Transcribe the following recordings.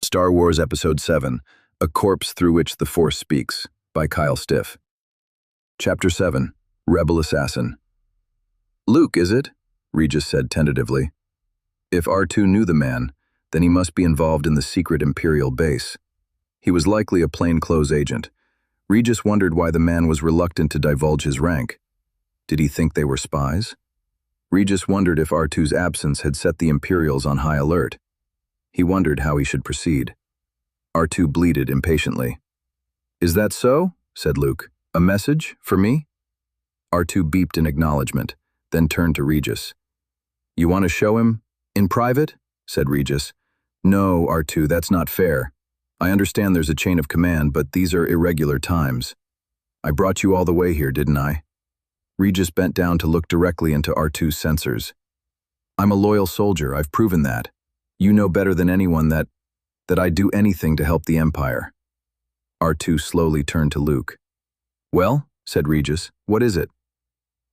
Star Wars Episode 7, A Corpse Through Which the Force Speaks, by Kyle Stiff. Chapter 7, Rebel Assassin. Luke, is it? Regis said tentatively. If R2 knew the man, then he must be involved in the secret Imperial base. He was likely a plainclothes agent. Regis wondered why the man was reluctant to divulge his rank. Did he think they were spies? Regis wondered if R2's absence had set the Imperials on high alert. He wondered how he should proceed. R2 bleated impatiently. "Is that so?" said Luke. "A message for me?" R2 beeped in acknowledgement, then turned to Regis. "You want to show him? In private?" said Regis. "No, R2, that's not fair. I understand there's a chain of command, but these are irregular times. I brought you all the way here, didn't I?" Regis bent down to look directly into R2's sensors. "I'm a loyal soldier, I've proven that. You know better than anyone that I'd do anything to help the Empire." R2 slowly turned to Luke. "Well," said Regis, "what is it?"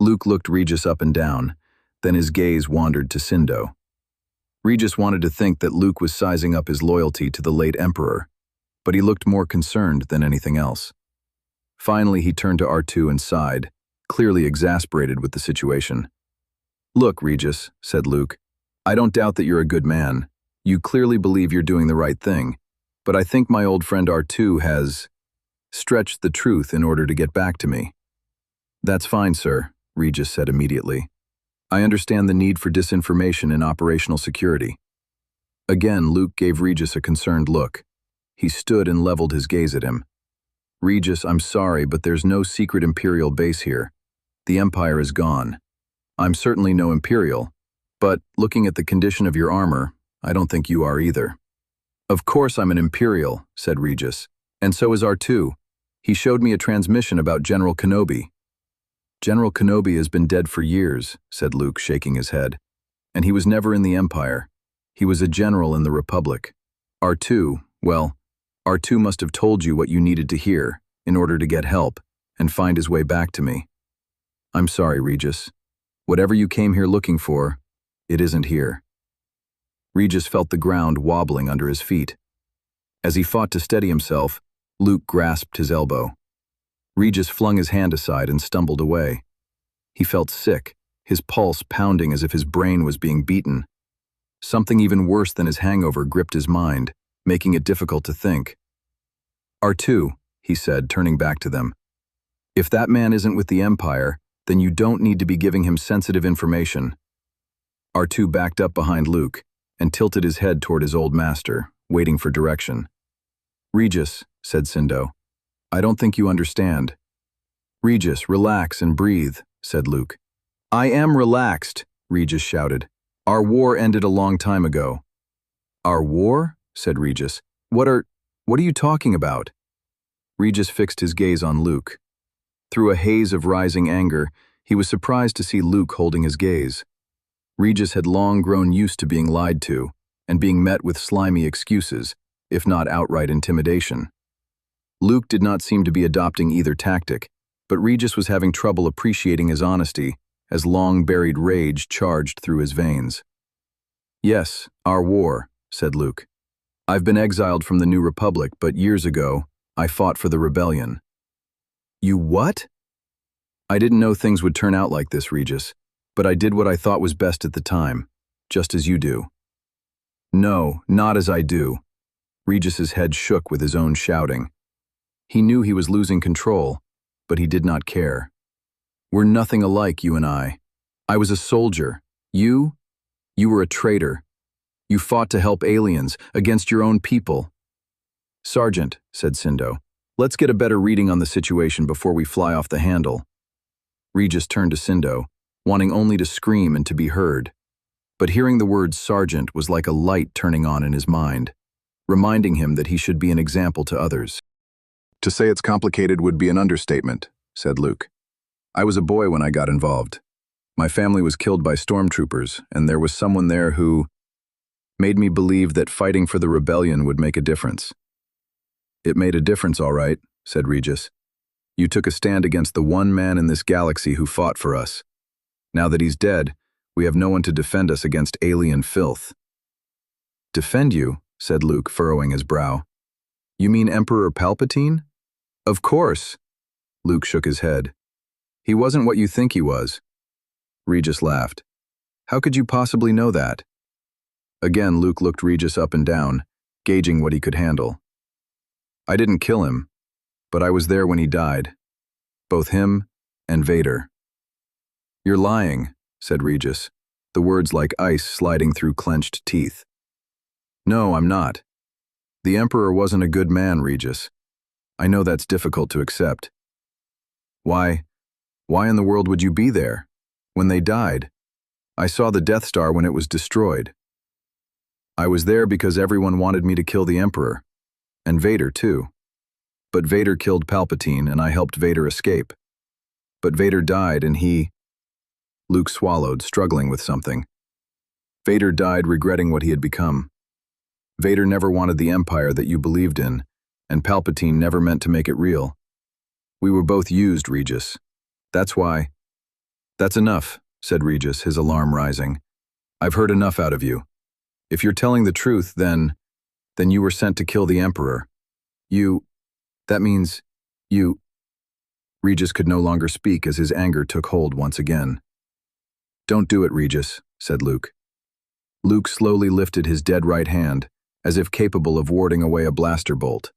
Luke looked Regis up and down, then his gaze wandered to Sindo. Regis wanted to think that Luke was sizing up his loyalty to the late Emperor, but he looked more concerned than anything else. Finally, he turned to R2 and sighed, clearly exasperated with the situation. "Look, Regis," said Luke, "I don't doubt that you're a good man. You clearly believe you're doing the right thing, but I think my old friend R2 has stretched the truth in order to get back to me." "That's fine, sir," Regis said immediately. "I understand the need for disinformation in operational security." Again, Luke gave Regis a concerned look. He stood and leveled his gaze at him. "Regis, I'm sorry, but there's no secret Imperial base here. The Empire is gone. I'm certainly no Imperial, but looking at the condition of your armor, I don't think you are either." "Of course I'm an Imperial," said Regis, "and so is R2. He showed me a transmission about General Kenobi." "General Kenobi has been dead for years," said Luke, shaking his head. "And he was never in the Empire. He was a general in the Republic. R2 must have told you what you needed to hear in order to get help and find his way back to me. I'm sorry, Regis. Whatever you came here looking for, it isn't here." Regis felt the ground wobbling under his feet. As he fought to steady himself, Luke grasped his elbow. Regis flung his hand aside and stumbled away. He felt sick, his pulse pounding as if his brain was being beaten. Something even worse than his hangover gripped his mind, making it difficult to think. "R2, he said, turning back to them. "If that man isn't with the Empire, then you don't need to be giving him sensitive information." R2 backed up behind Luke and tilted his head toward his old master, waiting for direction. "Regis," said Sindo, "I don't think you understand." "Regis, relax and breathe," said Luke. "I am relaxed," Regis shouted. "Our war ended a long time ago." "Our war?" said Regis. What are you talking about?" Regis fixed his gaze on Luke. Through a haze of rising anger, he was surprised to see Luke holding his gaze. Regis had long grown used to being lied to and being met with slimy excuses, if not outright intimidation. Luke did not seem to be adopting either tactic, but Regis was having trouble appreciating his honesty as long-buried rage charged through his veins. "Yes, our war," said Luke. "I've been exiled from the New Republic, but years ago, I fought for the rebellion." "You what?" "I didn't know things would turn out like this, Regis, but I did what I thought was best at the time, just as you do." "No, not as I do." Regis's head shook with his own shouting. He knew he was losing control, but he did not care. "We're nothing alike, you and I. I was a soldier. You were a traitor. You fought to help aliens against your own people." "Sergeant," said Sindo, "let's get a better reading on the situation before we fly off the handle." Regis turned to Sindo, wanting only to scream and to be heard. But hearing the word sergeant was like a light turning on in his mind, reminding him that he should be an example to others. "To say it's complicated would be an understatement," said Luke. "I was a boy when I got involved. My family was killed by stormtroopers, and there was someone there who made me believe that fighting for the rebellion would make a difference." "It made a difference, all right," said Regis. "You took a stand against the one man in this galaxy who fought for us. Now that he's dead, we have no one to defend us against alien filth." "Defend you?" said Luke, furrowing his brow. You mean Emperor Palpatine? Of course. Luke shook his head. He wasn't what you think he was. Regis laughed. How could you possibly know that? Again, Luke looked Regis up and down, gauging what he could handle. I didn't kill him, but I was there when he died. Both him and Vader. You're lying, said Regis, the words like ice sliding through clenched teeth. No, I'm not. The Emperor wasn't a good man, Regis. I know that's difficult to accept. Why in the world would you be there? When they died? I saw the Death Star when it was destroyed. I was there because everyone wanted me to kill the Emperor. And Vader, too. But Vader killed Palpatine, and I helped Vader escape. But Vader died, and he... Luke swallowed, struggling with something. Vader died regretting what he had become. Vader never wanted the Empire that you believed in, and Palpatine never meant to make it real. We were both used, Regis. That's why... That's enough, said Regis, his alarm rising. I've heard enough out of you. If you're telling the truth, then you were sent to kill the Emperor. That means you... Regis could no longer speak as his anger took hold once again. Don't do it, Regis, said Luke. Luke slowly lifted his dead right hand, as if capable of warding away a blaster bolt.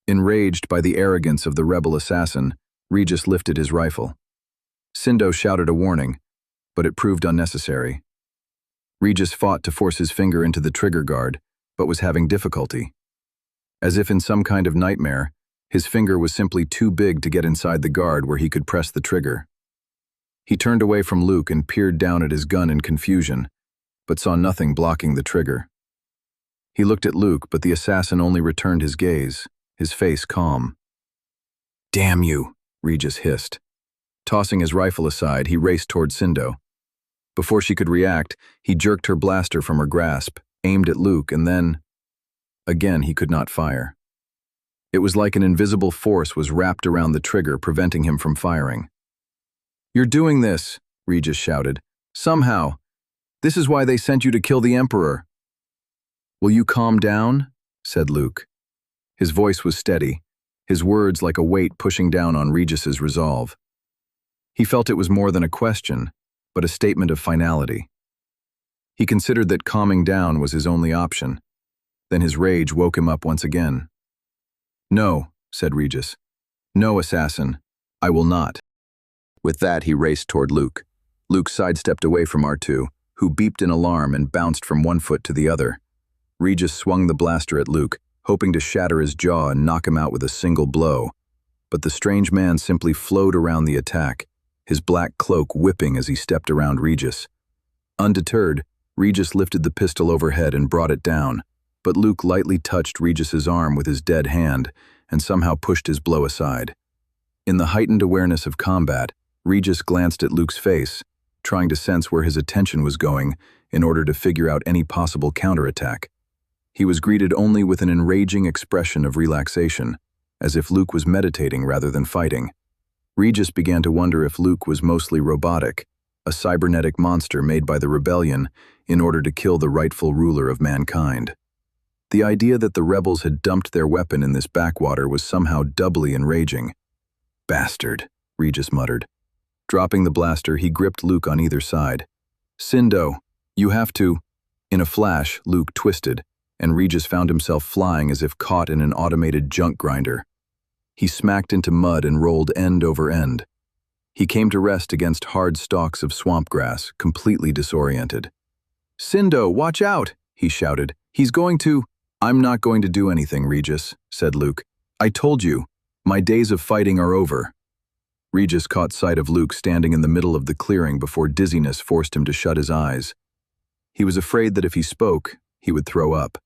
Enraged by the arrogance of the rebel assassin, Regis lifted his rifle. Sindo shouted a warning, but it proved unnecessary. Regis fought to force his finger into the trigger guard, but was having difficulty. As if in some kind of nightmare, his finger was simply too big to get inside the guard where he could press the trigger. He turned away from Luke and peered down at his gun in confusion, but saw nothing blocking the trigger. He looked at Luke, but the assassin only returned his gaze, his face calm. Damn you, Regis hissed. Tossing his rifle aside, he raced toward Sindo. Before she could react, he jerked her blaster from her grasp, aimed at Luke, and then... Again, he could not fire. It was like an invisible force was wrapped around the trigger, preventing him from firing. You're doing this, Regis shouted. Somehow. This is why they sent you to kill the Emperor. Will you calm down? Said Luke. His voice was steady, his words like a weight pushing down on Regis's resolve. He felt it was more than a question, but a statement of finality. He considered that calming down was his only option. Then his rage woke him up once again. No, said Regis. No, assassin. I will not. With that, he raced toward Luke. Luke sidestepped away from R2, who beeped in alarm and bounced from one foot to the other. Regis swung the blaster at Luke, hoping to shatter his jaw and knock him out with a single blow. But the strange man simply flowed around the attack, his black cloak whipping as he stepped around Regis. Undeterred, Regis lifted the pistol overhead and brought it down, but Luke lightly touched Regis's arm with his dead hand and somehow pushed his blow aside. In the heightened awareness of combat, Regis glanced at Luke's face, trying to sense where his attention was going in order to figure out any possible counterattack. He was greeted only with an enraging expression of relaxation, as if Luke was meditating rather than fighting. Regis began to wonder if Luke was mostly robotic, a cybernetic monster made by the rebellion in order to kill the rightful ruler of mankind. The idea that the rebels had dumped their weapon in this backwater was somehow doubly enraging. Bastard, Regis muttered. Dropping the blaster, he gripped Luke on either side. Sindo, you have to... In a flash, Luke twisted, and Regis found himself flying as if caught in an automated junk grinder. He smacked into mud and rolled end over end. He came to rest against hard stalks of swamp grass, completely disoriented. Sindo, watch out, he shouted. He's going to... I'm not going to do anything, Regis, said Luke. I told you, my days of fighting are over. Regis caught sight of Luke standing in the middle of the clearing before dizziness forced him to shut his eyes. He was afraid that if he spoke, he would throw up.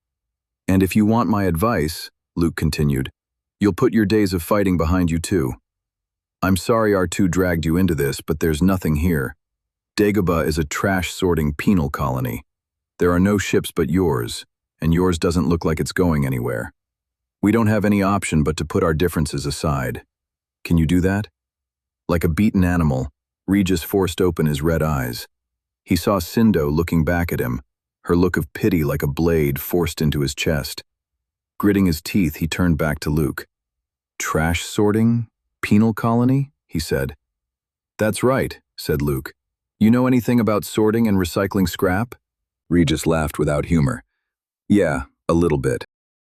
And if you want my advice, Luke continued, you'll put your days of fighting behind you too. I'm sorry R2 dragged you into this, but there's nothing here. Dagobah is a trash-sorting penal colony. There are no ships but yours, and yours doesn't look like it's going anywhere. We don't have any option but to put our differences aside. Can you do that? Like a beaten animal, Regis forced open his red eyes. He saw Sindo looking back at him, her look of pity like a blade forced into his chest. Gritting his teeth, he turned back to Luke. "Trash sorting? Penal colony?" he said. "That's right," said Luke. "You know anything about sorting and recycling scrap?" Regis laughed without humor. "Yeah, a little bit.